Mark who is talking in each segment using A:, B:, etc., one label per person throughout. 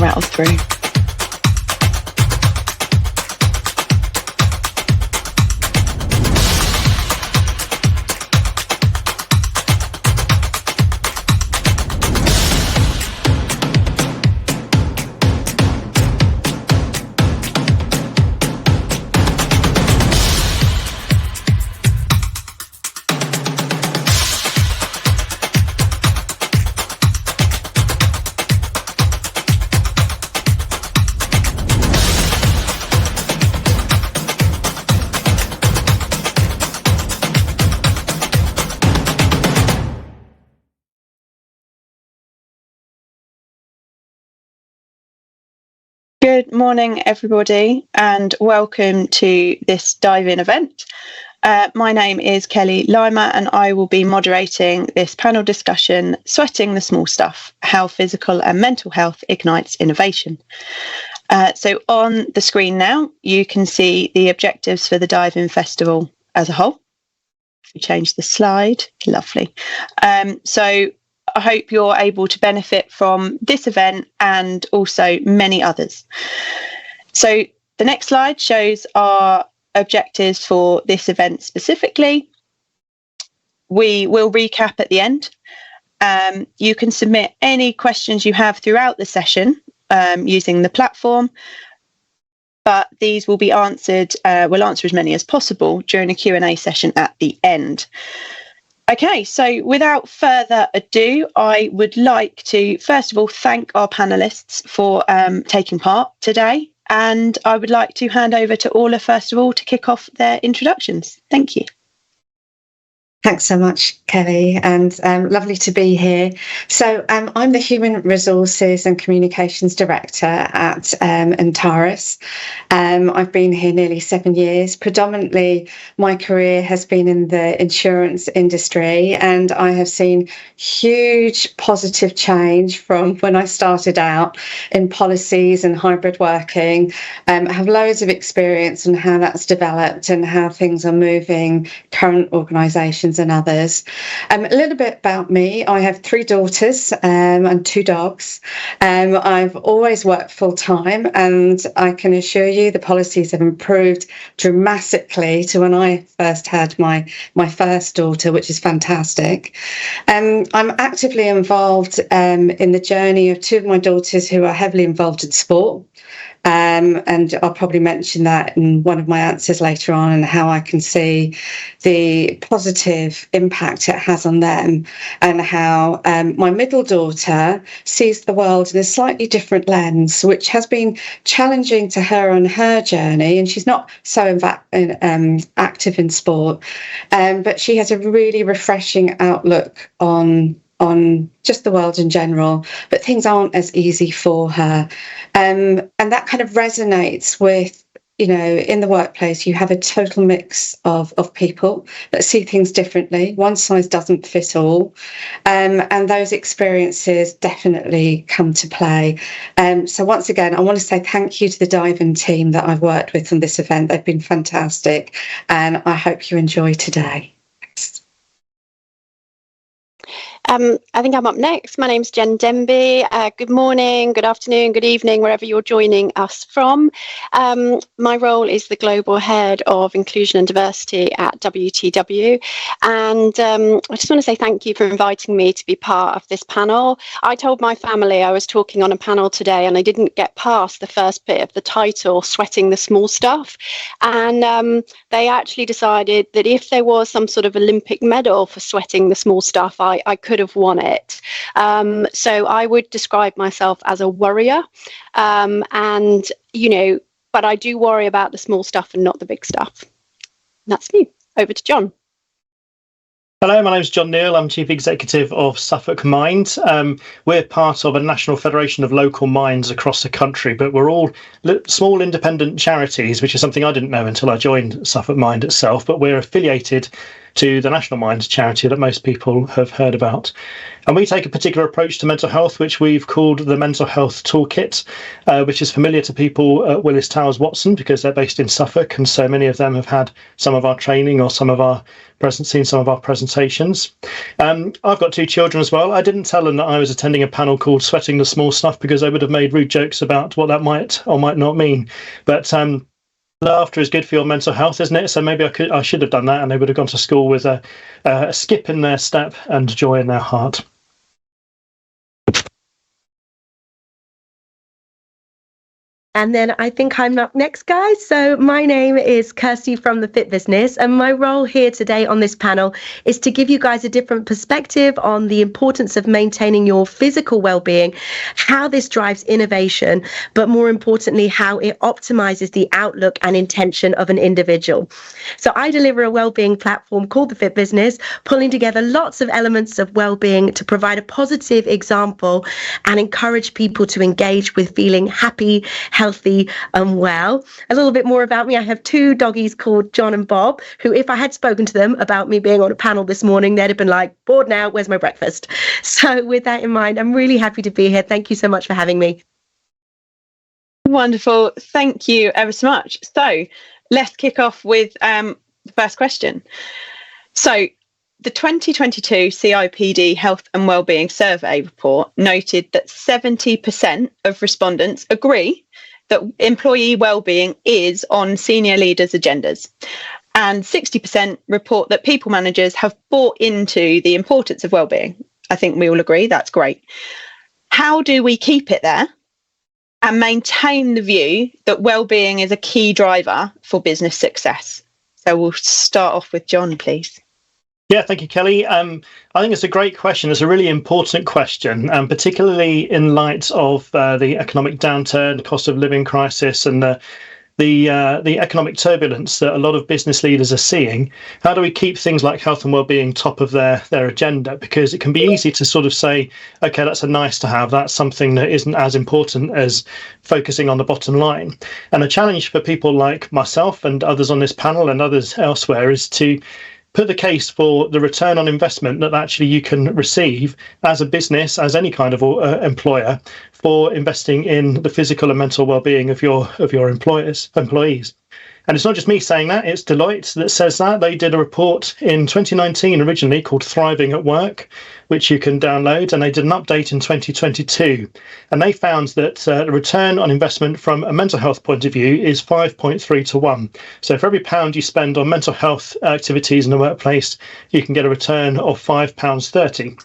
A: rattle through. Good morning, everybody, and welcome to this dive-in event. My name is Kelly Lima, and I will be moderating this panel discussion, Sweating the Small Stuff, How Physical and Mental Health Ignites Innovation. So on the screen now, you can see the objectives for the Dive-In Festival as a whole. If we change the slide, lovely. So I hope you're able to benefit from this event and also many others. So the next slide shows our objectives for this event specifically. We will recap at the end. You can submit any questions you have throughout the session using the platform, but these will be answered, we'll answer as many as possible during a Q&A session at the end. Okay, so without further ado, I would like to, first of all, thank our panellists for taking part today. And I would like to hand over to Orla, first of all, to kick off their introductions. Thank you.
B: Thanks so much, Kelly, and lovely to be here. So I'm the Human Resources and Communications Director at Antares. I've been here nearly 7 years. Predominantly, my career has been in the insurance industry, and I have seen huge positive change from when I started out in policies and hybrid working. I have loads of experience on how that's developed and how things are moving current organisations and others. A little bit about me. I have 3 daughters and 2 dogs. I've always worked full time, and I can assure you the policies have improved dramatically to when I first had my first daughter, which is fantastic. I'm actively involved in the journey of 2 of my daughters who are heavily involved in sport. And I'll probably mention that in one of my answers later on, and how I can see the positive impact it has on them, and how my middle daughter sees the world in a slightly different lens, which has been challenging to her on her journey. And she's not so active in sport, but she has a really refreshing outlook on just the world in general, but things aren't as easy for her. And that kind of resonates with, you know, in the workplace, you have a total mix of people that see things differently. One size doesn't fit all. And those experiences definitely come to play. So once again, I want to say thank you to the Dive-In team that I've worked with on this event. They've been fantastic, and I hope you enjoy today. Thanks.
A: I think I'm up next. My name's Jen Denby. Good morning, good afternoon, good evening, wherever you're joining us from. My role is the Global Head of Inclusion and Diversity at WTW. And I just want to say thank you for inviting me to be part of this panel. I told my family I was talking on a panel today, and I didn't get past the first bit of the title, Sweating the Small Stuff. And they actually decided that if there was some sort of Olympic medal for sweating the small stuff, I could have won it. So I would describe myself as a worrier, and but I do worry about the small stuff and not the big stuff. And that's me. Over to John.
C: Hello, my name is John Neal. I'm Chief Executive of Suffolk Mind. We're part of a national federation of local minds across the country, but we're all small independent charities, which is something I didn't know until I joined Suffolk Mind itself. But we're affiliated to the National Mind charity that most people have heard about. And we take a particular approach to mental health, which we've called the Mental Health Toolkit, which is familiar to people at Willis Towers Watson because they're based in Suffolk, and so many of them have had some of our training or some of our seen some of our presentations. I've got 2 children as well. I didn't tell them that I was attending a panel called Sweating the Small Stuff because I would have made rude jokes about what that might or might not mean. But laughter is good for your mental health, isn't it? So maybe I should have done that, and they would have gone to school with a skip in their step and joy in their heart.
D: And then I think I'm up next, guys. So my name is Kirsty from The Fit Business, and my role here today on this panel is to give you guys a different perspective on the importance of maintaining your physical well-being, how this drives innovation, but more importantly, how it optimizes the outlook and intention of an individual. So I deliver a well-being platform called The Fit Business, pulling together lots of elements of well-being to provide a positive example and encourage people to engage with feeling happy, healthy and well. A little bit more about me. I have 2 doggies called John and Bob, who if I had spoken to them about me being on a panel this morning, they'd have been like, bored now, where's my breakfast? So with that in mind, I'm really happy to be here. Thank you so much for having me.
A: Wonderful. Thank you ever so much. So let's kick off with the first question. So the 2022 CIPD Health and Wellbeing Survey report noted that 70% of respondents agree that employee wellbeing is on senior leaders' agendas. And 60% report that people managers have bought into the importance of wellbeing. I think we all agree that's great. How do we keep it there and maintain the view that wellbeing is a key driver for business success? So we'll start off with John, please.
C: Yeah, thank you, Kelly. I think it's a great question. It's a really important question, particularly in light of the economic downturn, the cost of living crisis, and the economic turbulence that a lot of business leaders are seeing. How do we keep things like health and well-being top of their agenda? Because it can be easy to sort of say, okay, that's a nice to have. That's something that isn't as important as focusing on the bottom line. And a challenge for people like myself and others on this panel and others elsewhere is to put the case for the return on investment that actually you can receive as a business, as any kind of employer, for investing in the physical and mental well-being of your employees. And it's not just me saying that, it's Deloitte that says that. They did a report in 2019 originally called Thriving at Work, which you can download, and they did an update in 2022. And they found that the return on investment from a mental health point of view is 5.3 to 1. So for every £1 you spend on mental health activities in the workplace, you can get a return of £5.30.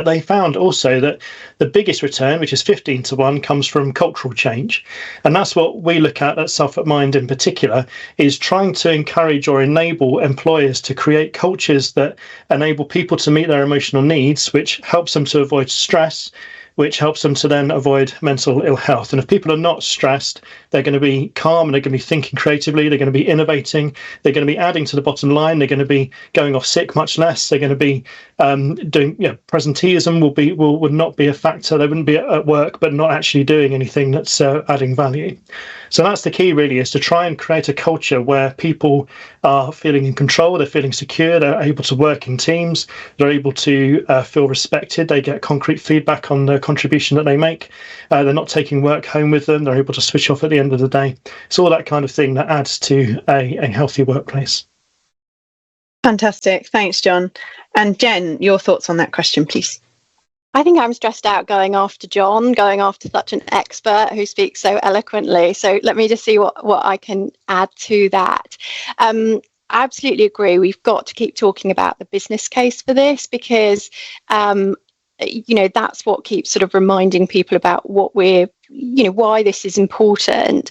C: They found also that the biggest return, which is 15 to 1, comes from cultural change. And that's what we look at Suffolk Mind in particular, is trying to encourage or enable employers to create cultures that enable people to meet their emotional needs, which helps them to avoid stress, which helps them to then avoid mental ill health. And if people are not stressed, they're going to be calm and they're going to be thinking creatively, they're going to be innovating, they're going to be adding to the bottom line, they're going to be going off sick much less, they're going to be doing, presenteeism would not be a factor. They wouldn't be at work, but not actually doing anything that's adding value. So that's the key really, is to try and create a culture where people are feeling in control, they're feeling secure, they're able to work in teams, they're able to feel respected, they get concrete feedback on the contribution that they make, they're not taking work home with them, they're able to switch off at the end of the day. It's all that kind of thing that adds to a healthy workplace.
A: Fantastic. Thanks, John. And Jen, your thoughts on that question, please.
E: I think I'm stressed out going after John, going after such an expert who speaks so eloquently. So let me just see what I can add to that. I absolutely agree. We've got to keep talking about the business case for this because, that's what keeps sort of reminding people about what we're, why this is important.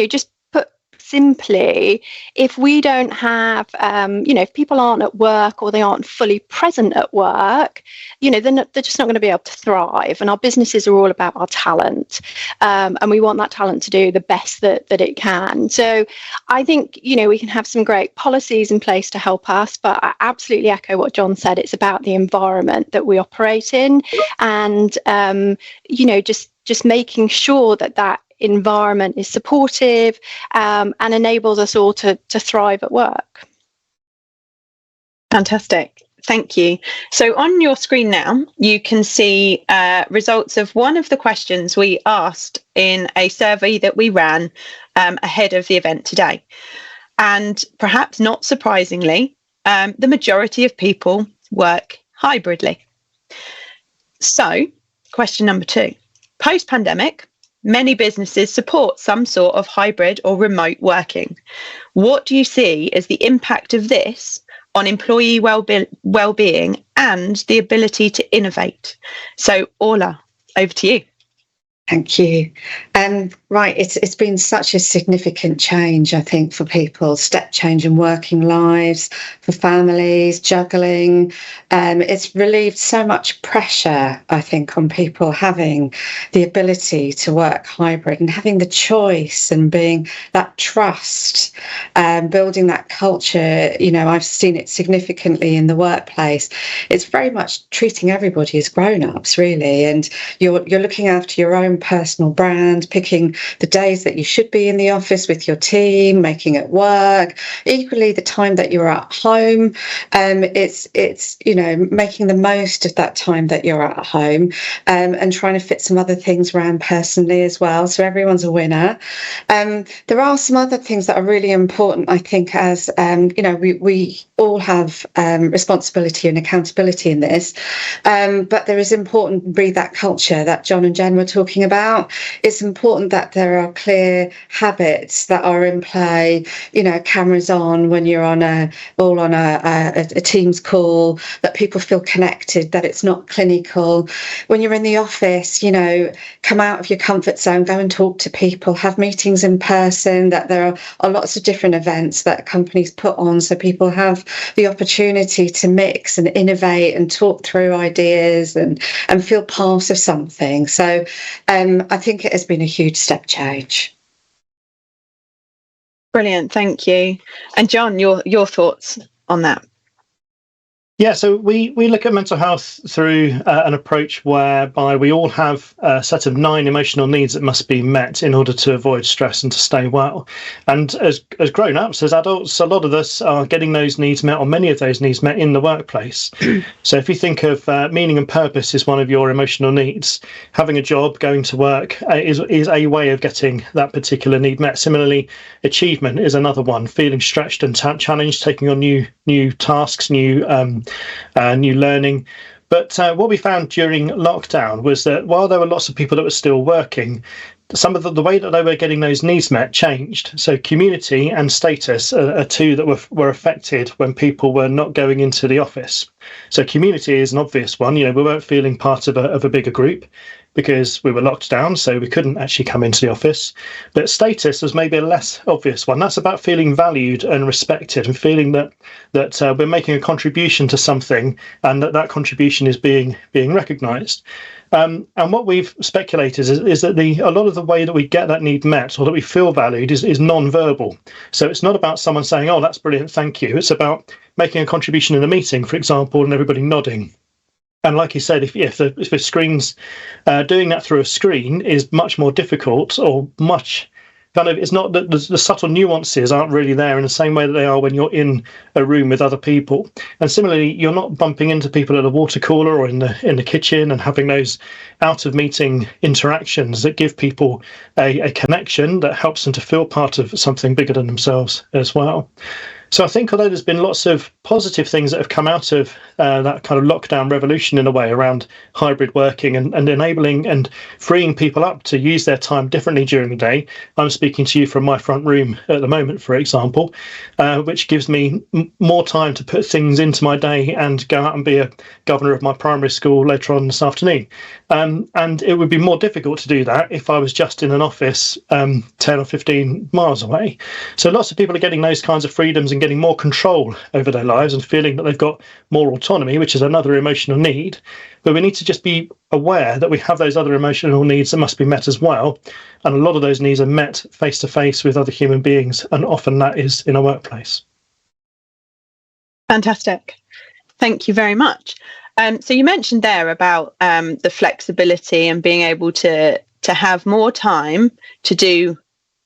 E: Just put simply, if we don't have, if people aren't at work or they aren't fully present at work, then they're just not going to be able to thrive. And our businesses are all about our talent. And we want that talent to do the best that it can. So I think, we can have some great policies in place to help us, but I absolutely echo what John said. It's about the environment that we operate in and, just making sure that environment is supportive and enables us all to thrive at work.
A: Fantastic. Thank you. So on your screen now, you can see results of one of the questions we asked in a survey that we ran ahead of the event today. And perhaps not surprisingly, the majority of people work hybridly. So, question number 2. Post-pandemic, many businesses support some sort of hybrid or remote working. What do you see as the impact of this on employee well-being and the ability to innovate? So, Orla, over to you.
B: Thank you. Right, it's been such a significant change, I think, for people, step change in working lives, for families, juggling. It's relieved so much pressure, I think, on people having the ability to work hybrid and having the choice and being that trust, building that culture. You know, I've seen it significantly in the workplace. It's very much treating everybody as grown-ups, really, and you're looking after your own personal brand, picking the days that you should be in the office with your team, making it work. Equally, the time that you're at home, it's you know, making the most of that time that you're at home, and trying to fit some other things around personally as well. So everyone's a winner. There are some other things that are really important, I think, as you know, we all have responsibility and accountability in this, but there is important to breed that culture that John and Jen were talking about. It's important that there are clear habits that are in play, you know, cameras on when you're on a Teams call, that people feel connected, that it's not clinical. When you're in the office, you know, come out of your comfort zone, go and talk to people, have meetings in person, that there are lots of different events that companies put on so people have the opportunity to mix and innovate and talk through ideas and feel part of something. So I think it has been a huge step change.
A: Brilliant, thank you. And John, your thoughts on that?
C: Yeah, so we look at mental health through an approach whereby we all have a set of 9 emotional needs that must be met in order to avoid stress and to stay well. And as grown-ups, as adults, a lot of us are getting those needs met, or many of those needs met, in the workplace. So if you think of meaning and purpose is one of your emotional needs, having a job, going to work is a way of getting that particular need met. Similarly, achievement is another one, feeling stretched and challenged, taking on new tasks, new learning. But what we found during lockdown was that while there were lots of people that were still working, some of the way that they were getting those needs met changed. So community and status are 2 that were affected when people were not going into the office. So community is an obvious one. You know, we weren't feeling part of a bigger group because we were locked down, so we couldn't actually come into the office. But status was maybe a less obvious one. That's about feeling valued and respected and feeling that we're making a contribution to something and that contribution is being recognised. And what we've speculated is that a lot of the way that we get that need met or that we feel valued is non-verbal. So it's not about someone saying, "Oh, that's brilliant, thank you." It's about making a contribution in a meeting, for example, and everybody nodding. And like you said, if the screen's doing that through a screen is much more difficult, or much kind of, it's not that the subtle nuances aren't really there in the same way that they are when you're in a room with other people. And similarly, you're not bumping into people at a water cooler or in the kitchen and having those out of meeting interactions that give people a connection that helps them to feel part of something bigger than themselves as well. So I think although there's been lots of positive things that have come out of that kind of lockdown revolution in a way around hybrid working and enabling and freeing people up to use their time differently during the day. I'm speaking to you from my front room at the moment, for example, which gives me more time to put things into my day and go out and be a governor of my primary school later on this afternoon. And it would be more difficult to do that if I was just in an office 10 or 15 miles away. So lots of people are getting those kinds of freedoms and getting more control over their lives and feeling that they've got more autonomy, which is another emotional need. But we need to just be aware that we have those other emotional needs that must be met as well. And a lot of those needs are met face to face with other human beings, and often that is in a workplace.
A: Fantastic. Thank you very much. So you mentioned there about the flexibility and being able to have more time to do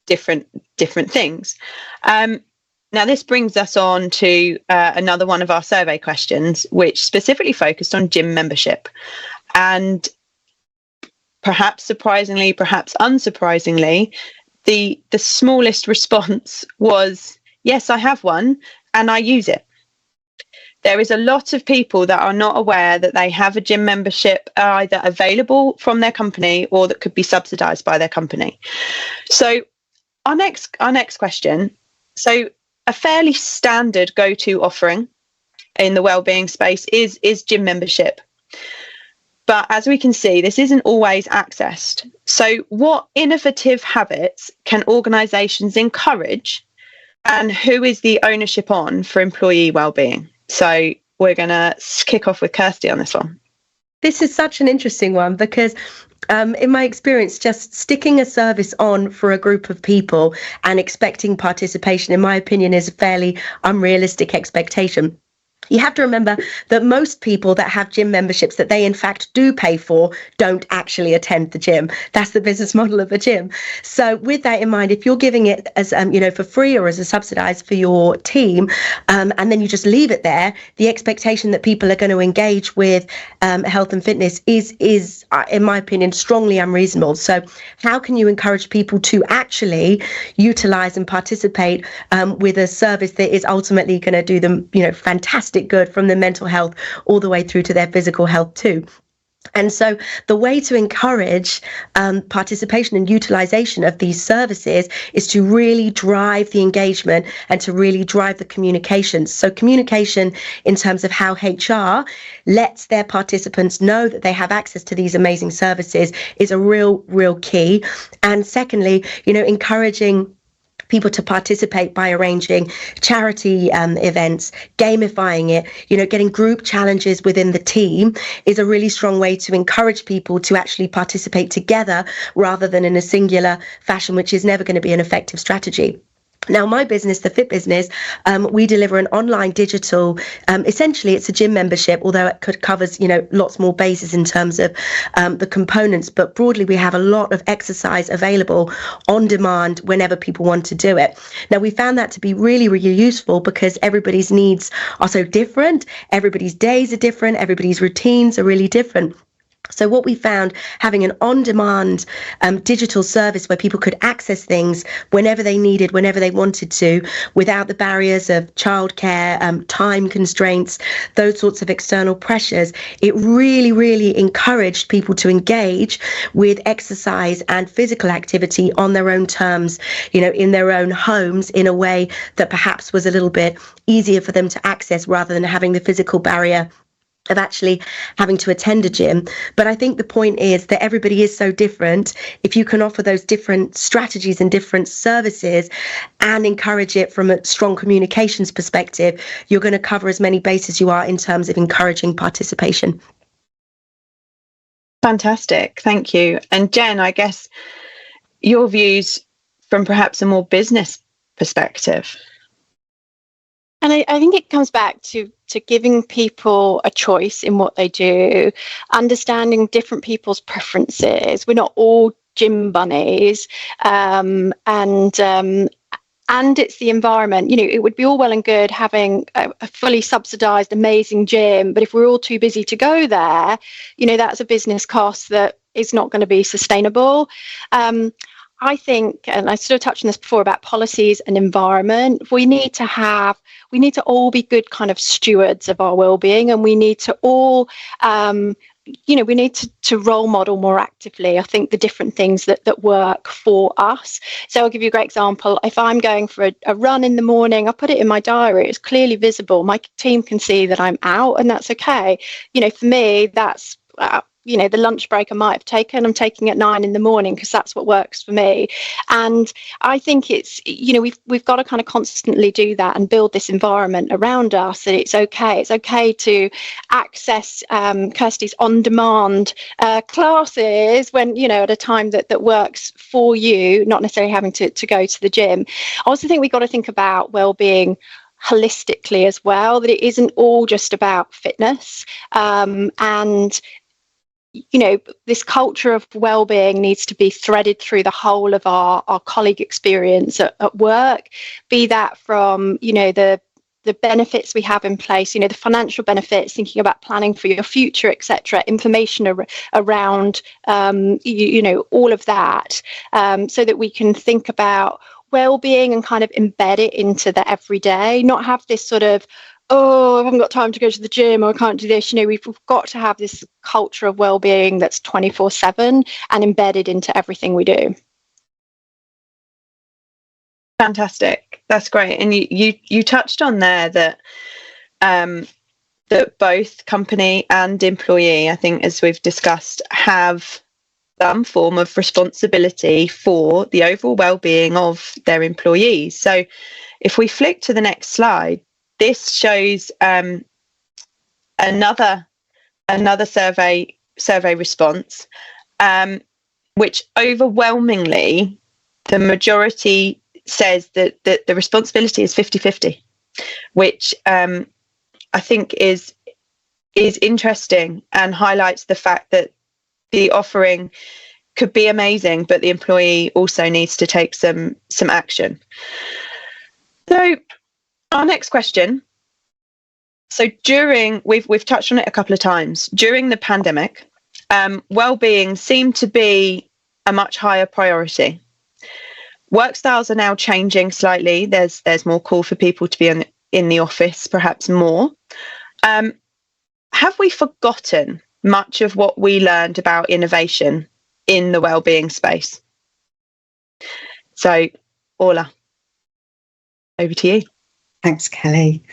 A: different things. Now, this brings us on to another one of our survey questions, which specifically focused on gym membership. And perhaps surprisingly, perhaps unsurprisingly, the smallest response was, yes, I have one and I use it. There is a lot of people that are not aware that they have a gym membership either available from their company or that could be subsidised by their company. So our next question. So a fairly standard go-to offering in the wellbeing space is gym membership. But as we can see, this isn't always accessed. So what innovative habits can organisations encourage, and who is the ownership on for employee wellbeing? So we're going to kick off with Kirsty on this one.
D: This is such an interesting one because in my experience, just sticking a service on for a group of people and expecting participation, in my opinion, is a fairly unrealistic expectation. You have to remember that most people that have gym memberships that they in fact do pay for don't actually attend the gym. That's the business model of a gym. So with that in mind, if you're giving it as for free or as a subsidized for your team, and then you just leave it there, the expectation that people are going to engage with health and fitness is in my opinion strongly unreasonable. So how can you encourage people to actually utilize and participate with a service that is ultimately going to do them fantastic good from the mental health all the way through to their physical health too? And so the way to encourage participation and utilization of these services is to really drive the engagement and to really drive the communication. So communication in terms of how HR lets their participants know that they have access to these amazing services is a real key. And secondly, encouraging people to participate by arranging charity events, gamifying it, getting group challenges within the team is a really strong way to encourage people to actually participate together rather than in a singular fashion, which is never going to be an effective strategy. Now, my business, the Fit Business, we deliver an online digital, essentially it's a gym membership, although it covers, lots more bases in terms of the components. But broadly, we have a lot of exercise available on demand whenever people want to do it. Now, we found that to be really, really useful because everybody's needs are so different. Everybody's days are different. Everybody's routines are really different. So what we found, having an on-demand digital service where people could access things whenever they needed, whenever they wanted to, without the barriers of childcare, time constraints, those sorts of external pressures, it really, really encouraged people to engage with exercise and physical activity on their own terms, in their own homes in a way that perhaps was a little bit easier for them to access rather than having the physical barrier of actually having to attend a gym. But I think the point is that everybody is so different. If you can offer those different strategies and different services and encourage it from a strong communications perspective, you're going to cover as many bases you are in terms of encouraging participation.
A: Fantastic. Thank you. And Jen, I guess your views from perhaps a more business perspective.
E: And I think it comes back to giving people a choice in what they do, understanding different people's preferences. We're not all gym bunnies, and it's the environment. It would be all well and good having a fully subsidised, amazing gym, but if we're all too busy to go there, that's a business cost that is not going to be sustainable. I think, and I sort of touched on this before about policies and environment, we need to all be good kind of stewards of our well-being, and we need to all, we need to role model more actively, I think, the different things that work for us. So I'll give you a great example. If I'm going for a run in the morning, I put it in my diary. It's clearly visible. My team can see that I'm out, and that's okay. For me, that's the lunch break I might have taken, I'm taking at 9 a.m. because that's what works for me. And I think it's, we've got to kind of constantly do that and build this environment around us that it's okay. It's okay to access Kirsty's on-demand classes when, at a time that works for you, not necessarily having to go to the gym. I also think we've got to think about well-being holistically as well, that it isn't all just about fitness, and this culture of well-being needs to be threaded through the whole of our colleague experience at work, be that from, the benefits we have in place, the financial benefits, thinking about planning for your future, etc., information around, all of that, so that we can think about well-being and kind of embed it into the everyday, not have this sort of, oh, I haven't got time to go to the gym, or I can't do this. We've got to have this culture of well-being that's 24/7 and embedded into everything we do.
A: Fantastic. That's great. And you touched on there that that both company and employee, I think, as we've discussed, have some form of responsibility for the overall well-being of their employees. So if we flick to the next slide, this shows another survey response, which overwhelmingly the majority says that the responsibility is 50-50, which I think is interesting and highlights the fact that the offering could be amazing, but the employee also needs to take some action. So our next question. So we've touched on it a couple of times. During the pandemic, well-being seemed to be a much higher priority. Work styles are now changing slightly. There's more call for people to be in the office, perhaps more. Have we forgotten much of what we learned about innovation in the well-being space? So, Orla, over to you.
B: Thanks, Kelly.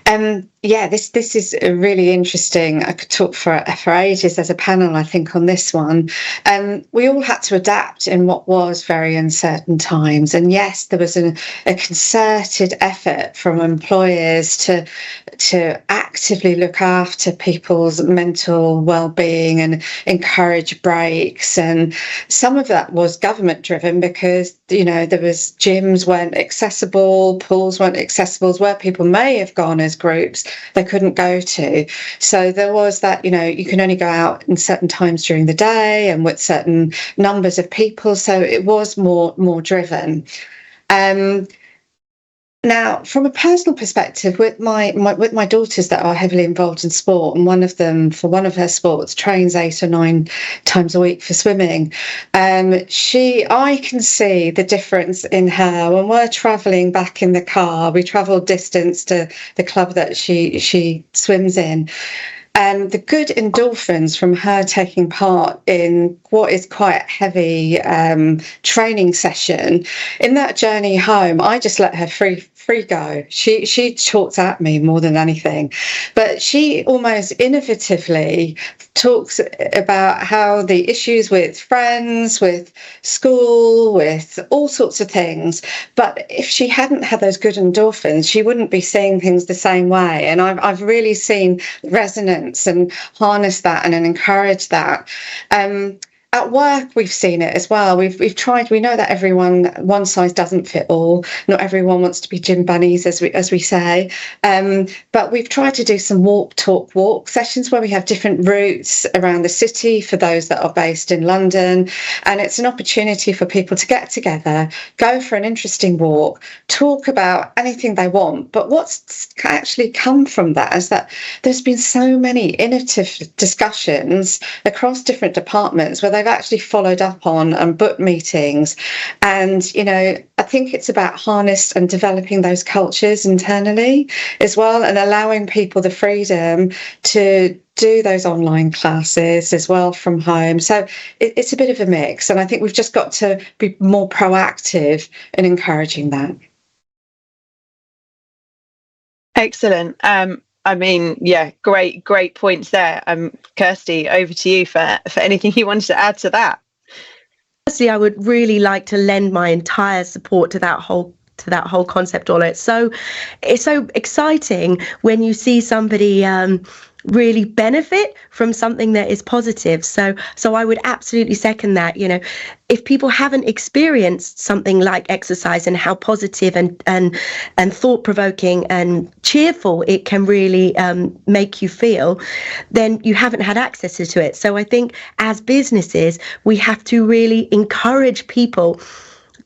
B: This is really interesting. I could talk for ages as a panel, I think, on this one. We all had to adapt in what was very uncertain times. And yes, there was a concerted effort from employers to actively look after people's mental well-being and encourage breaks. And some of that was government driven because, there was gyms weren't accessible, pools weren't accessible, where people may have gone as groups, they couldn't go to. So there was that, you can only go out in certain times during the day and with certain numbers of people. So it was more driven. Now, from a personal perspective, with my daughters that are heavily involved in sport, and one of them, for one of her sports, trains 8 or 9 times a week for swimming, I can see the difference in her. When we're travelling back in the car, we travel distance to the club that she swims in. And the good endorphins from her taking part in what is quite a heavy training session, in that journey home, I just let her free go. She talks at me more than anything, but she almost innovatively talks about how the issues with friends, with school, with all sorts of things. But if she hadn't had those good endorphins, she wouldn't be seeing things the same way. And I've really seen resonance and harness that and encourage that. At work, we've seen it as well. We've tried. We know that one size doesn't fit all. Not everyone wants to be gym bunnies, as we say. But we've tried to do some walk sessions where we have different routes around the city for those that are based in London, and it's an opportunity for people to get together, go for an interesting walk, talk about anything they want. But what's actually come from that is that there's been so many innovative discussions across different departments where they've actually followed up on and booked meetings. And, I think it's about harness and developing those cultures internally as well, and allowing people the freedom to do those online classes as well from home. So it's a bit of a mix. And I think we've just got to be more proactive in encouraging that.
A: Excellent. Great points there. Kirsty, over to you for anything you wanted to add to that.
D: Firstly, I would really like to lend my entire support to that whole concept, Ola. It's so exciting when you see somebody really benefit from something that is positive. So I would absolutely second that. You know, if people haven't experienced something like exercise and how positive and thought-provoking and cheerful it can really make you feel, then you haven't had access to it. So I think as businesses, we have to really encourage people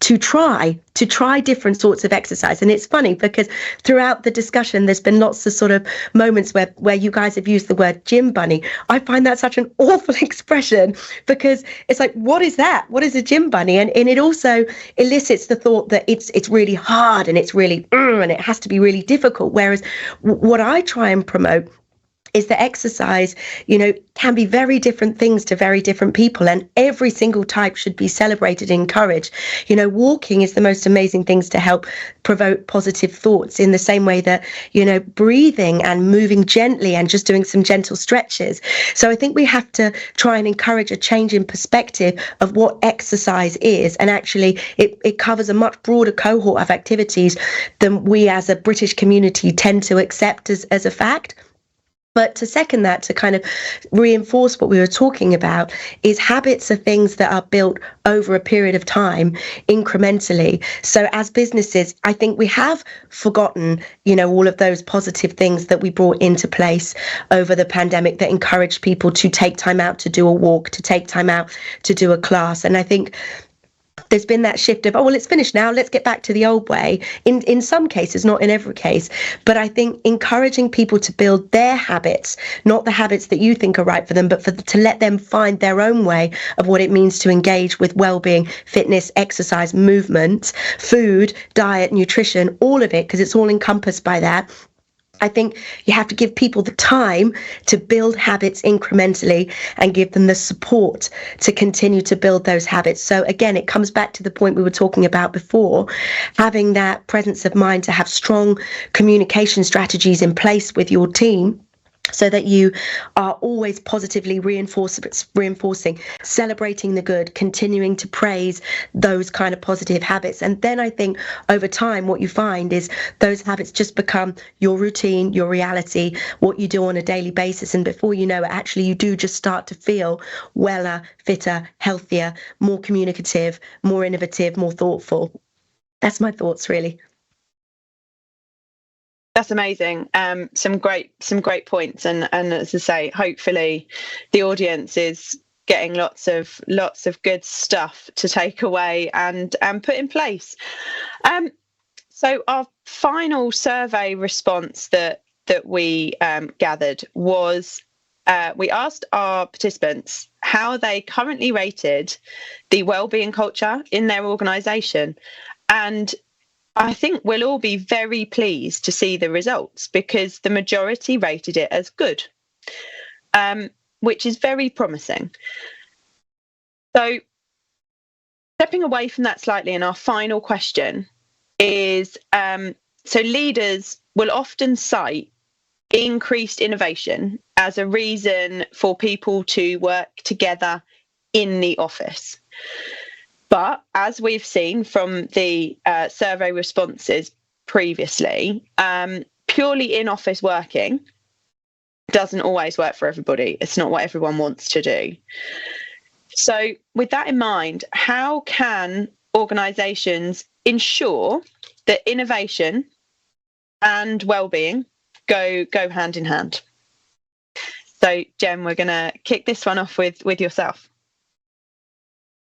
D: to try different sorts of exercise. And it's funny because throughout the discussion there's been lots of sort of moments where you guys have used the word gym bunny. I find that such an awful expression, because it's like, what is that? What is a gym bunny? And it also elicits the thought that it's really hard and it's really and it has to be really difficult. Whereas what I try and promote is that exercise, you know, can be very different things to very different people, and every single type should be celebrated and encouraged. You know, walking is the most amazing things to help provoke positive thoughts, in the same way that, you know, breathing and moving gently and just doing some gentle stretches. So I think we have to try and encourage a change in perspective of what exercise is, and actually it covers a much broader cohort of activities than we as a British community tend to accept as a fact. But to second that, to kind of reinforce what we were talking about, is habits are things that are built over a period of time, incrementally. So as businesses, I think we have forgotten, you know, all of those positive things that we brought into place over the pandemic that encouraged people to take time out to do a walk, to take time out to do a class. And I think there's been that shift of, oh, well, it's finished now, let's get back to the old way. In some cases, not in every case, but I think encouraging people to build their habits, not the habits that you think are right for them, but to let them find their own way of what it means to engage with well-being, fitness, exercise, movement, food, diet, nutrition, all of it, because it's all encompassed by that. I think you have to give people the time to build habits incrementally and give them the support to continue to build those habits. So again, it comes back to the point we were talking about before, having that presence of mind to have strong communication strategies in place with your team, so that you are always positively reinforcing, celebrating the good, continuing to praise those kind of positive habits. And then I think over time, what you find is those habits just become your routine, your reality, what you do on a daily basis. And before you know it, actually, you do just start to feel weller, fitter, healthier, more communicative, more innovative, more thoughtful. That's my thoughts, really.
A: That's amazing. Some great points, and as I say, hopefully the audience is getting lots of good stuff to take away and put in place. So our final survey response that we gathered was, we asked our participants how they currently rated the wellbeing culture in their organisation, and I think we'll all be very pleased to see the results, because the majority rated it as good, which is very promising. So stepping away from that slightly, and our final question is, so leaders will often cite increased innovation as a reason for people to work together in the office. But as we've seen from the survey responses previously, purely in-office working doesn't always work for everybody. It's not what everyone wants to do. So with that in mind, how can organisations ensure that innovation and well-being go hand in hand? So Jen, we're going to kick this one off with yourself.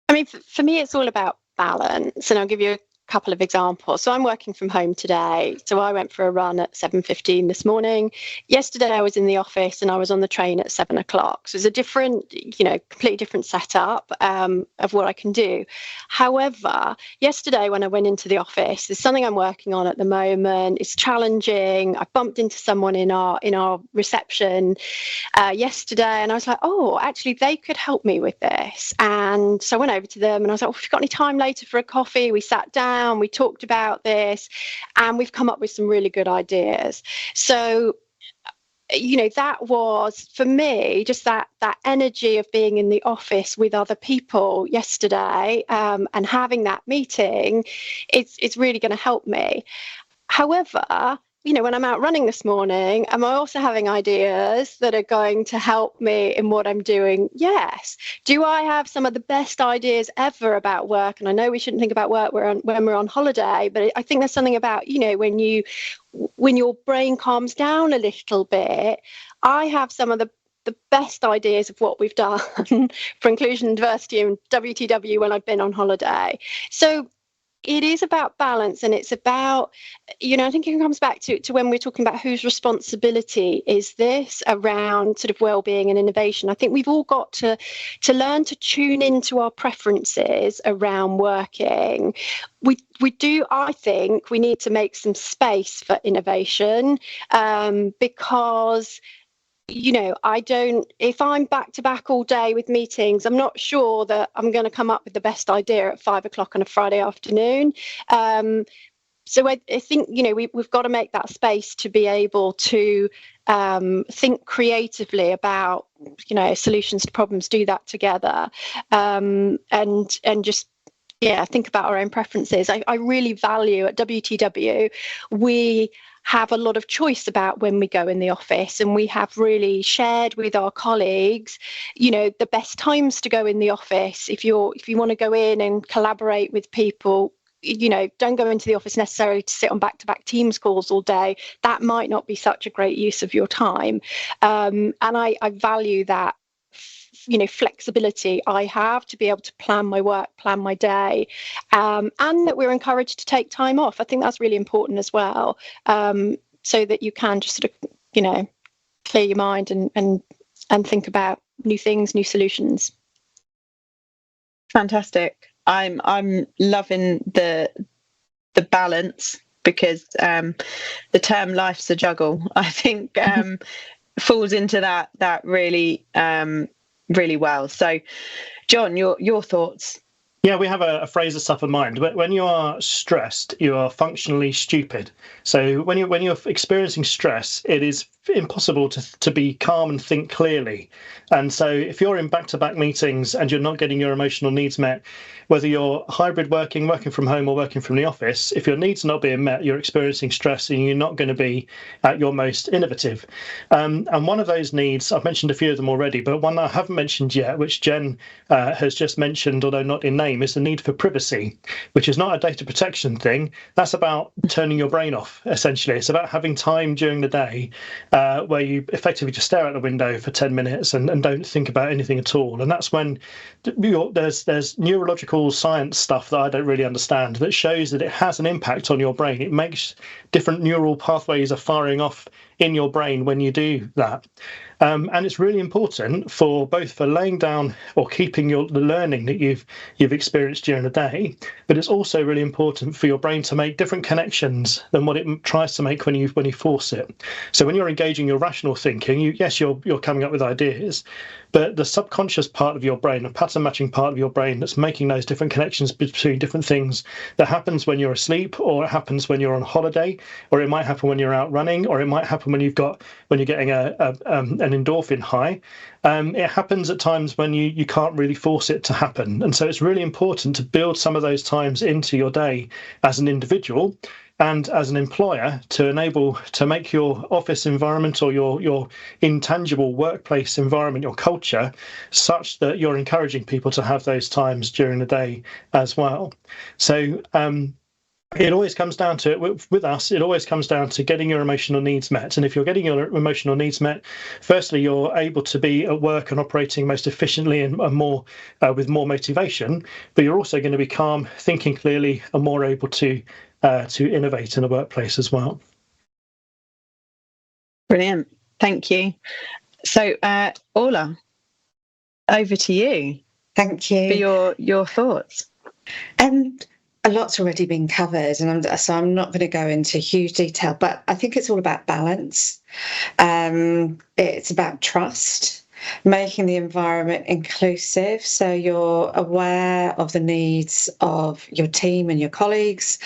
E: I mean, for me, it's all about balance, and I'll give you a couple of examples. So I'm working from home today. So I went for a run at 7:15 this morning. Yesterday, I was in the office and I was on the train at 7 o'clock. So it's a different, completely different setup of what I can do. However, yesterday when I went into the office, there's something I'm working on at the moment. It's challenging. I bumped into someone in our reception yesterday, and I was like, oh, actually, they could help me with this. And so I went over to them and I was like, oh, have you got any time later for a coffee? We sat down. We talked about this, and we've come up with some really good ideas. So, that was, for me, just that energy of being in the office with other people yesterday, and having that meeting, it's really going to help me. However, when I'm out running this morning, am I also having ideas that are going to help me in what I'm doing? Yes. Do I have some of the best ideas ever about work? And I know we shouldn't think about work when we're on holiday, but I think there's something about, when your brain calms down a little bit. I have some of the best ideas of what we've done for inclusion and diversity and WTW when I've been on holiday. So it is about balance, and it's about, I think it comes back to when we're talking about whose responsibility is this around sort of well-being and innovation. I think we've all got to learn to tune into our preferences around working. We do, I think we need to make some space for innovation, because if I'm back to back all day with meetings, I'm not sure that I'm going to come up with the best idea at 5 o'clock on a Friday afternoon. So I think, we've got to make that space to be able to think creatively about, solutions to problems, do that together, and just, think about our own preferences. I really value at WTW, we have a lot of choice about when we go in the office, and we have really shared with our colleagues, the best times to go in the office. If you want to go in and collaborate with people, don't go into the office necessarily to sit on back-to-back Teams calls all day. That might not be such a great use of your time. And I value that flexibility I have to be able to plan my work, plan my day, and that we're encouraged to take time off. I think that's really important as well, so that you can just sort of clear your mind and think about new things, new solutions.
A: Fantastic. I'm loving the balance, because the term "life's a juggle," I think falls into that really really well. So, John, your thoughts?
C: Yeah, we have a phrase that's top of mind. When you are stressed, you are functionally stupid. So when you're experiencing stress, it is impossible to be calm and think clearly. And so if you're in back-to-back meetings and you're not getting your emotional needs met, whether you're hybrid working from home or working from the office, if your needs are not being met, you're experiencing stress and you're not going to be at your most innovative. And one of those needs, I've mentioned a few of them already, but one I haven't mentioned yet, which Jen has just mentioned, although not in name, is the need for privacy, which is not a data protection thing. That's about turning your brain off, essentially. It's about having time during the day where you effectively just stare out the window for 10 minutes and don't think about anything at all. And that's when there's neurological science stuff that I don't really understand that shows that it has an impact on your brain. It makes different neural pathways are firing off in your brain when you do that. And it's really important for laying down or keeping the learning that you've experienced during the day, but it's also really important for your brain to make different connections than what it tries to make when you force it. So when you're engaging your rational thinking, you're coming up with ideas, but the subconscious part of your brain, the pattern matching part of your brain that's making those different connections between different things, that happens when you're asleep, or it happens when you're on holiday, or it might happen when you're out running, or it might happen when you're getting an endorphin high. It happens at times when you can't really force it to happen. And so it's really important to build some of those times into your day as an individual and as an employer to make your office environment or your intangible workplace environment, your culture, such that you're encouraging people to have those times during the day as well. So it always comes down to, with us, it always comes down to getting your emotional needs met. And if you're getting your emotional needs met, firstly, you're able to be at work and operating most efficiently and more with more motivation, but you're also going to be calm, thinking clearly, and more able to innovate in the workplace as well.
A: Brilliant. Thank you. So, Orla, over to you.
B: Thank you.
A: For your thoughts.
B: A lot's already been covered, and I'm not going to go into huge detail, but I think it's all about balance. It's about trust. making the environment inclusive, so you're aware of the needs of your team and your colleagues,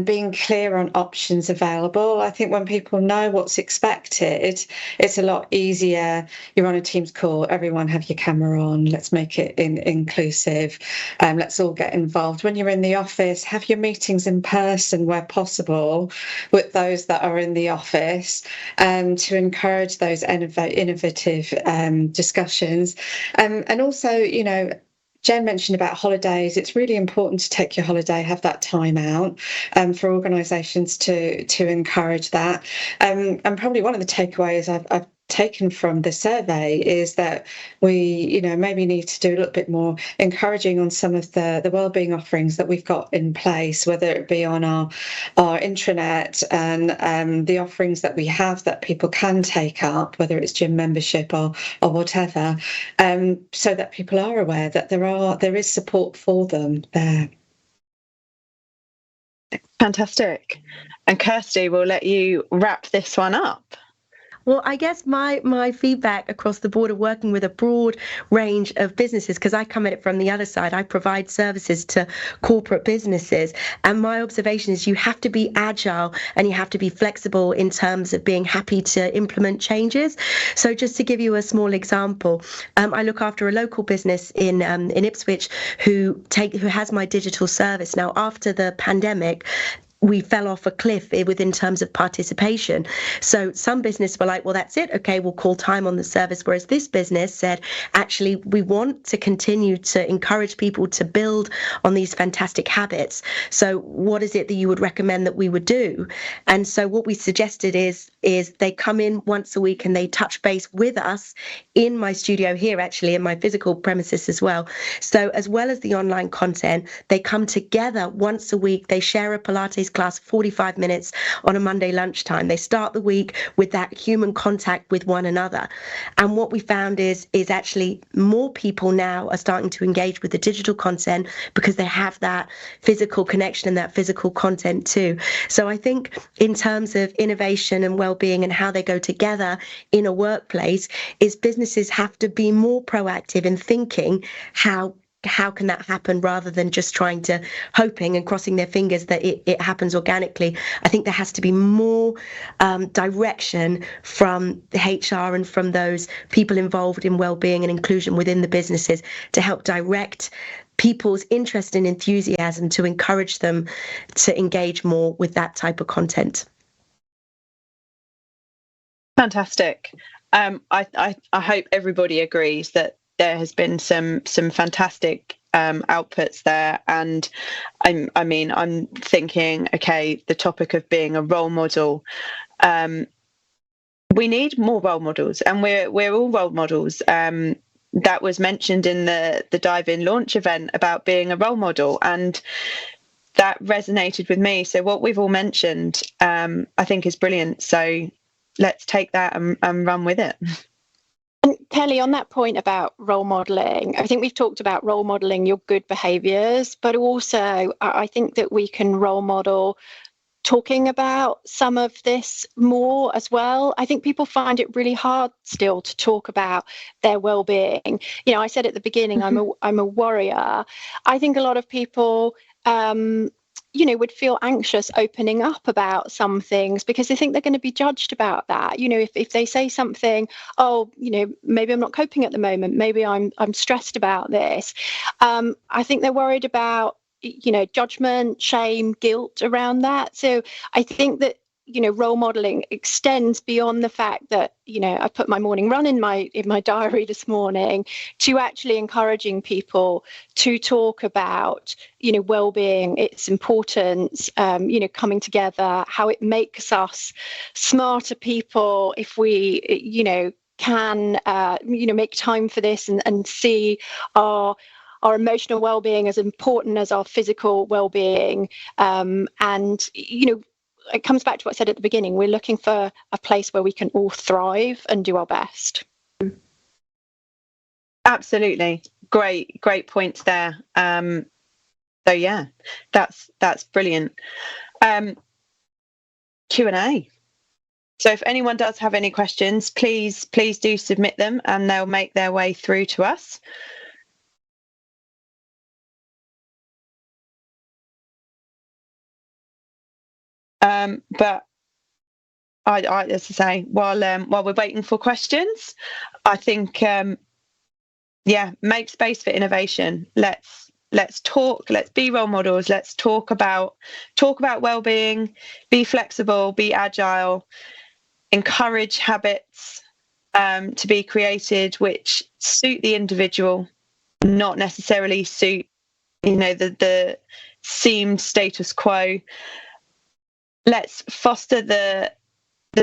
B: being clear on options available. I think when people know what's expected, it's a lot easier. You're on a Teams call, everyone have your camera on, let's make it inclusive, let's all get involved. When you're in the office, have your meetings in person where possible with those that are in the office, to encourage those innovative discussions. And also, Jen mentioned about holidays. It's really important to take your holiday, have that time out, for organisations to encourage that. And probably one of the takeaways I've taken from the survey is that we, maybe need to do a little bit more encouraging on some of the wellbeing offerings that we've got in place, whether it be on our intranet and the offerings that we have that people can take up, whether it's gym membership or whatever, so that people are aware that there is support for them there.
A: Fantastic. And Kirsty, we'll let you wrap this one up.
D: Well, I guess my feedback across the board of working with a broad range of businesses, because I come at it from the other side, I provide services to corporate businesses. And my observation is you have to be agile and you have to be flexible in terms of being happy to implement changes. So just to give you a small example, I look after a local business in Ipswich who has my digital service. Now, after the pandemic, we fell off a cliff within terms of participation. So some business were like, well, that's it. Okay, we'll call time on the service. Whereas this business said, actually, we want to continue to encourage people to build on these fantastic habits. So what is it that you would recommend that we would do? And so what we suggested is they come in once a week and they touch base with us in my studio here, actually, in my physical premises as well. So as well as the online content, they come together once a week. They share a Pilates class, 45 minutes on a Monday lunchtime. They start the week with that human contact with one another. And what we found is actually more people now are starting to engage with the digital content because they have that physical connection and that physical content too. So I think in terms of innovation and well-being and how they go together in a workplace, is businesses have to be more proactive in thinking how can that happen rather than just trying to hoping and crossing their fingers that it happens organically. I think there has to be more direction from the HR and from those people involved in well-being and inclusion within the businesses to help direct people's interest and enthusiasm to encourage them to engage more with that type of content.
A: Fantastic. I hope everybody agrees that there has been some fantastic outputs there, and I'm thinking, okay, the topic of being a role model. We need more role models, and we're all role models. That was mentioned in the Dive In launch event about being a role model, and that resonated with me. So what we've all mentioned, I think, is brilliant. So let's take that and run with it.
E: And Kelly, on that point about role modelling, I think we've talked about role modelling your good behaviours, but also I think that we can role model talking about some of this more as well. I think people find it really hard still to talk about their well-being. I said at the beginning, I'm a worrier. I think a lot of people would feel anxious opening up about some things because they think they're going to be judged about that. If they say something, maybe I'm not coping at the moment, maybe I'm stressed about this. I think they're worried about, judgment, shame, guilt around that. So I think that, role modeling extends beyond the fact that, I put my morning run in my diary this morning to actually encouraging people to talk about, well-being, its importance, coming together, how it makes us smarter people if we, can, make time for this and see our emotional well-being as important as our physical well-being. And, it comes back to what I said at the beginning. We're looking for a place where we can all thrive and do our best.
A: Absolutely. Great points there. So yeah, that's brilliant. Q&A. So if anyone does have any questions, please do submit them, and they'll make their way through to us. But I, as I say, while we're waiting for questions, I think make space for innovation. Let's talk. Let's be role models. Let's talk about well-being. Be flexible. Be agile. Encourage habits to be created which suit the individual, not necessarily suit the seemed status quo. Let's foster the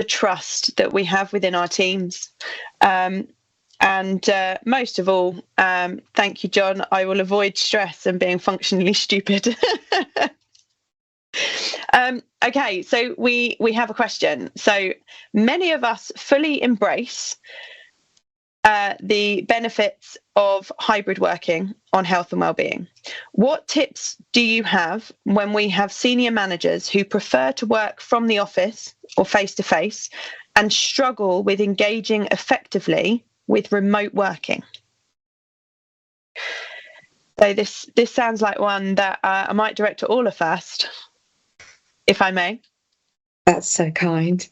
A: trust that we have within our teams. And most of all, thank you, John. I will avoid stress and being functionally stupid. Okay, so we have a question. So many of us fully embrace the benefits of hybrid working on health and well-being. What tips do you have when we have senior managers who prefer to work from the office or face-to-face and struggle with engaging effectively with remote working? So this sounds like one that I might direct to Orla first, if I may.
B: That's so kind.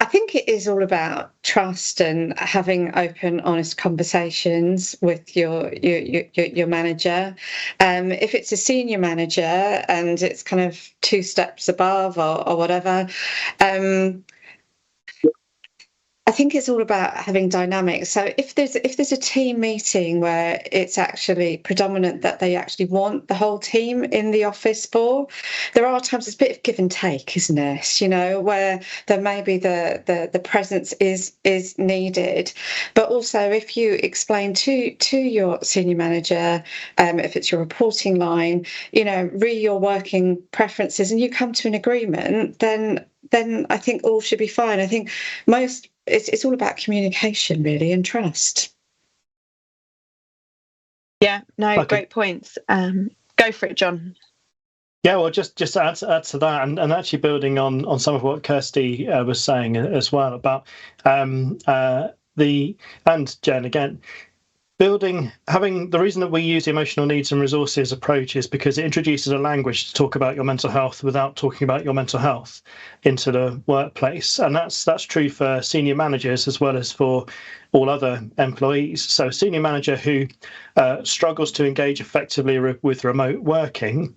B: I think it is all about trust and having open, honest conversations with your manager. If it's a senior manager and it's kind of 2 steps above or whatever, I think it's all about having dynamics. So if there's a team meeting where it's actually predominant that they actually want the whole team in the office there are times it's a bit of give and take, isn't it? Where there may be the presence is needed. But also if you explain to your senior manager, if it's your reporting line, really your working preferences, and you come to an agreement, then I think all should be fine. I think it's all about communication, really, and trust.
A: Yeah, no, okay. Great points. Go for it, John.
C: Yeah, well, just to add to that, and actually building on some of what Kirsty was saying as well about and Jen again. Having the reason that we use the emotional needs and resources approach is because it introduces a language to talk about your mental health without talking about your mental health into the workplace, and that's true for senior managers as well as for all other employees. So a senior manager who struggles to engage effectively with remote working,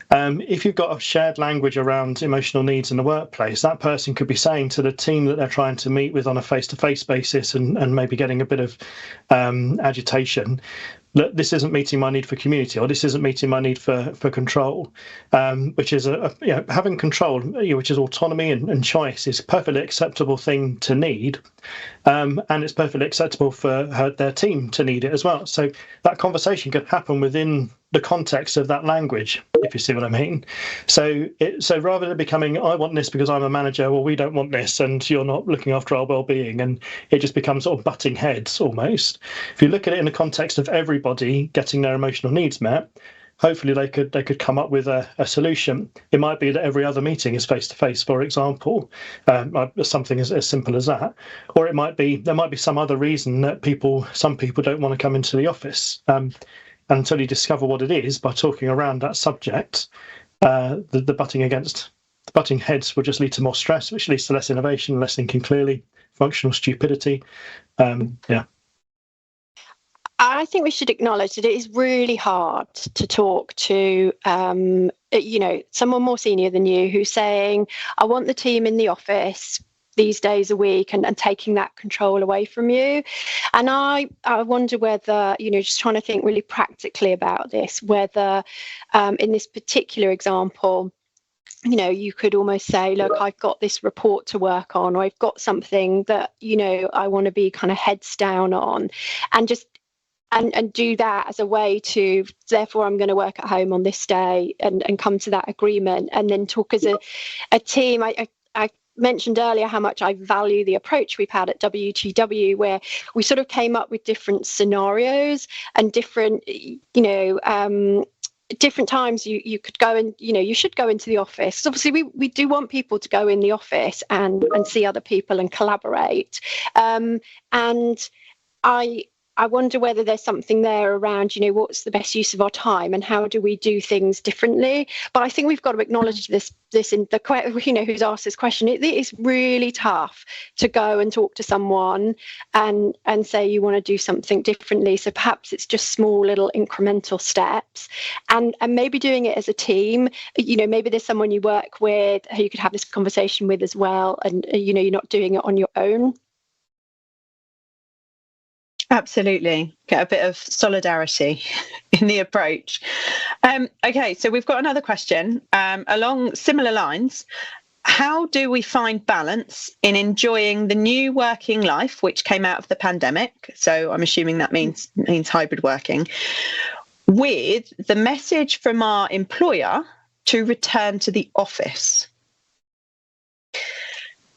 C: if you've got a shared language around emotional needs in the workplace, that person could be saying to the team that they're trying to meet with on a face-to-face basis and maybe getting a bit of agitation, look, this isn't meeting my need for community, or this isn't meeting my need for control, which is having control, which is autonomy and choice, is a perfectly acceptable thing to need, and it's perfectly acceptable for their team to need it as well. So that conversation could happen within the context of that language, if you see what I mean. So rather than becoming, I want this because I'm a manager, well, we don't want this, and you're not looking after our well-being, and it just becomes sort of butting heads almost. If you look at it in the context of everybody getting their emotional needs met, hopefully they could come up with a solution. It might be that every other meeting is face-to-face, for example, something as simple as that. Or there might be some other reason that some people don't want to come into the office. And until you discover what it is by talking around that subject, the butting heads will just lead to more stress, which leads to less innovation, less thinking clearly, functional stupidity.
E: I think we should acknowledge that it is really hard to talk to, someone more senior than you who's saying, I want the team in the office these days a week, and taking that control away from you. And I wonder whether, just trying to think really practically about this, whether in this particular example, you could almost say, look, I've got this report to work on, or I've got something that, I want to be kind of heads down on, and just and do that as a way to, therefore I'm going to work at home on this day, and come to that agreement, and then talk as a team. I mentioned earlier how much I value the approach we've had at WTW, where we sort of came up with different scenarios and different, different times you could go and, you should go into the office. Obviously we do want people to go in the office and see other people and collaborate. And I wonder whether there's something there around, what's the best use of our time and how do we do things differently? But I think we've got to acknowledge this in the, who's asked this question. It is really tough to go and talk to someone and say you want to do something differently. So perhaps it's just small little incremental steps, and maybe doing it as a team. Maybe there's someone you work with who you could have this conversation with as well, and you're not doing it on your own.
A: Absolutely. Get a bit of solidarity in the approach. Okay, so we've got another question along similar lines. How do we find balance in enjoying the new working life, which came out of the pandemic? So I'm assuming that means hybrid working, with the message from our employer to return to the office.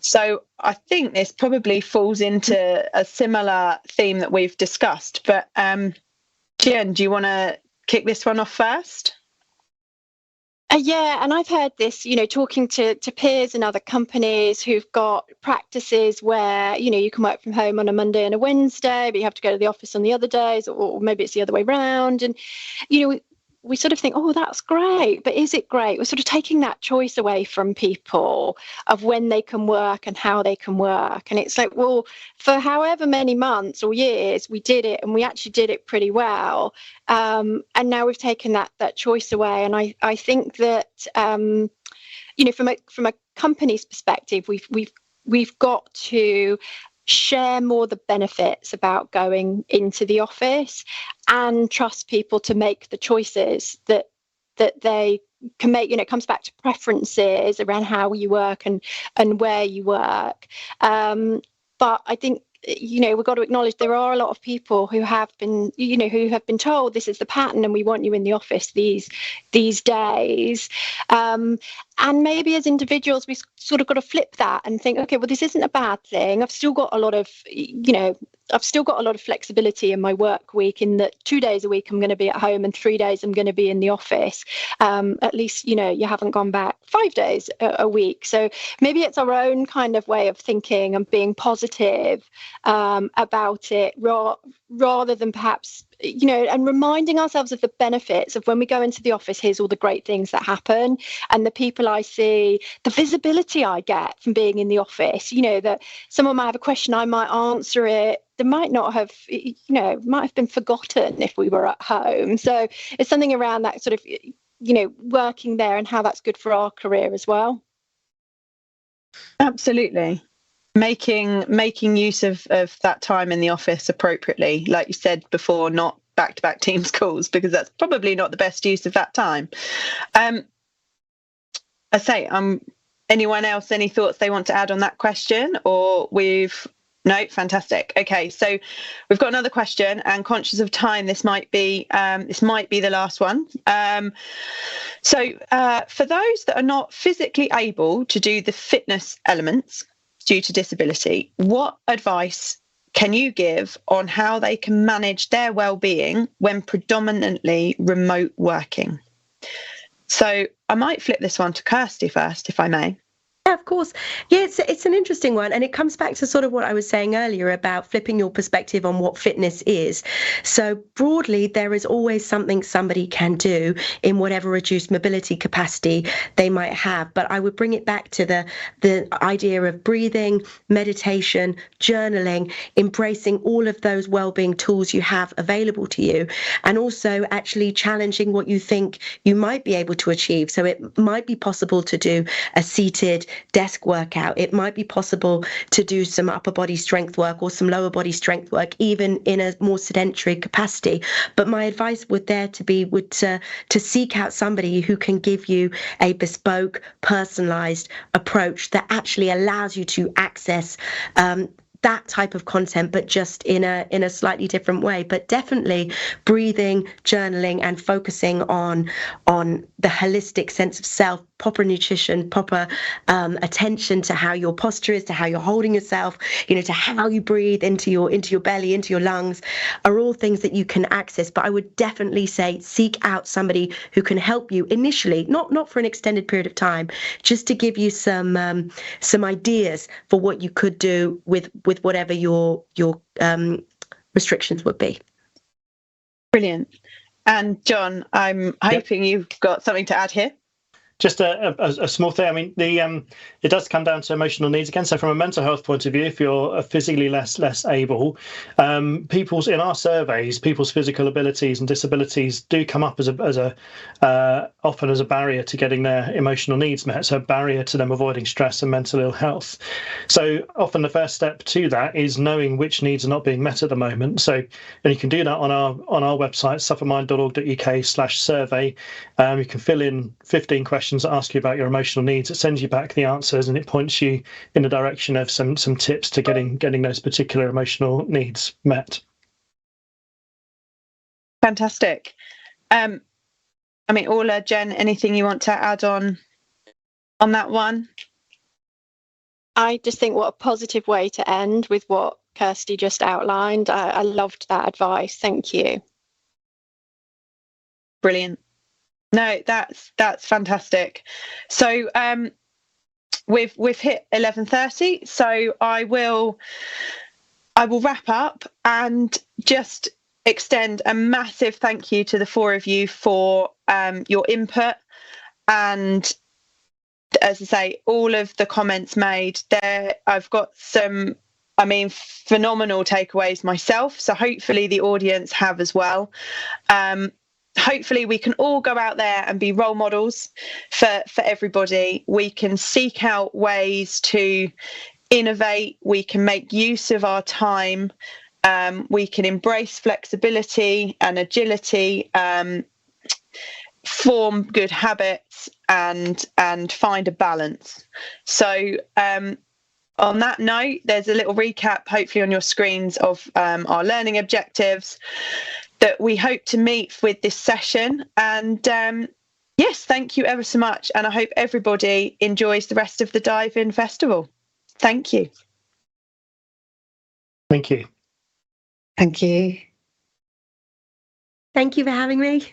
A: So I think this probably falls into a similar theme that we've discussed. But Jen, do you want to kick this one off first?
E: Yeah, and I've heard this, talking to peers in other companies who've got practices where, you can work from home on a Monday and a Wednesday, but you have to go to the office on the other days, or maybe it's the other way around. And, we sort of think, oh, that's great, but is it great? We're sort of taking that choice away from people of when they can work and how they can work. And it's like, well, for however many months or years we did it, and we actually did it pretty well. And now we've taken that choice away. And I think that, from a company's perspective, we've got to share more the benefits about going into the office and trust people to make the choices that they can make. It comes back to preferences around how you work and where you work. But I think, we've got to acknowledge there are a lot of people who have been, told this is the pattern and we want you in the office these days. And maybe as individuals, we've sort of got to flip that and think, okay, well, this isn't a bad thing. I've still got a lot of, flexibility in my work week, in that 2 days a week I'm going to be at home and 3 days I'm going to be in the office. At least, you haven't gone back 5 days a week. So maybe it's our own kind of way of thinking and being positive about it, rather than perhaps, and reminding ourselves of the benefits of when we go into the office. Here's all the great things that happen, and the people I see, the visibility I get from being in the office. That someone might have a question, I might answer it. There might not have, might have been forgotten if we were at home. So it's something around that sort of, working there and how that's good for our career as well.
A: Absolutely. Making use of that time in the office appropriately, like you said before, not back-to-back Teams calls, because that's probably not the best use of that time. I say, anyone else, any thoughts they want to add on that question? Or no, fantastic. Okay, so we've got another question, and conscious of time, this might be the last one. So for those that are not physically able to do the fitness elements due to disability, what advice can you give on how they can manage their well-being when predominantly remote working? So I might flip this one to Kirsty first, if I may.
D: Yeah, of course. Yeah, it's an interesting one, and it comes back to sort of what I was saying earlier about flipping your perspective on what fitness is. So broadly, there is always something somebody can do in whatever reduced mobility capacity they might have. But I would bring it back to the idea of breathing, meditation, journaling, embracing all of those wellbeing tools you have available to you, and also actually challenging what you think you might be able to achieve. So it might be possible to do a seated desk workout. It might be possible to do some upper body strength work or some lower body strength work, even in a more sedentary capacity. But my advice would to seek out somebody who can give you a bespoke, personalized approach that actually allows you to access that type of content, but just in a slightly different way. But definitely breathing, journaling, and focusing on the holistic sense of self proper nutrition, proper attention to how your posture is, to how you're holding yourself, to how you breathe into your belly, into your lungs, are all things that you can access. But I would definitely say seek out somebody who can help you initially, not for an extended period of time, just to give you some ideas for what you could do with whatever your restrictions would be.
A: Brilliant. And John, I'm hoping you've got something to add here.
C: Just a small thing. I mean, it does come down to emotional needs again. So, from a mental health point of view, if you're physically less able, in our surveys, people's physical abilities and disabilities do come up as often as a barrier to getting their emotional needs met. So, a barrier to them avoiding stress and mental ill health. So, often the first step to that is knowing which needs are not being met at the moment. So, and you can do that on our website, suffermind.org.uk/survey. You can fill in 15 questions that ask you about your emotional needs. It sends you back the answers and it points you in the direction of some tips to getting those particular emotional needs met.
A: Fantastic. I mean, Orla, Jen, anything you want to add on that one?
E: I just think what a positive way to end with what Kirsty just outlined. I loved that advice. Thank you.
A: Brilliant. No, that's fantastic. So we've hit 11:30, so I will wrap up and just extend a massive thank you to the four of you for your input, and as I say, all of the comments made there. I've got some phenomenal takeaways myself, so hopefully the audience have as well. Hopefully we can all go out there and be role models for everybody. We can seek out ways to innovate. We can make use of our time. We can embrace flexibility and agility, form good habits, and find a balance. So on that note, there's a little recap hopefully on your screens of our learning objectives that we hope to meet with this session. And yes, thank you ever so much. And I hope everybody enjoys the rest of the Dive In Festival. Thank you.
C: Thank you.
B: Thank you.
D: Thank you for having me.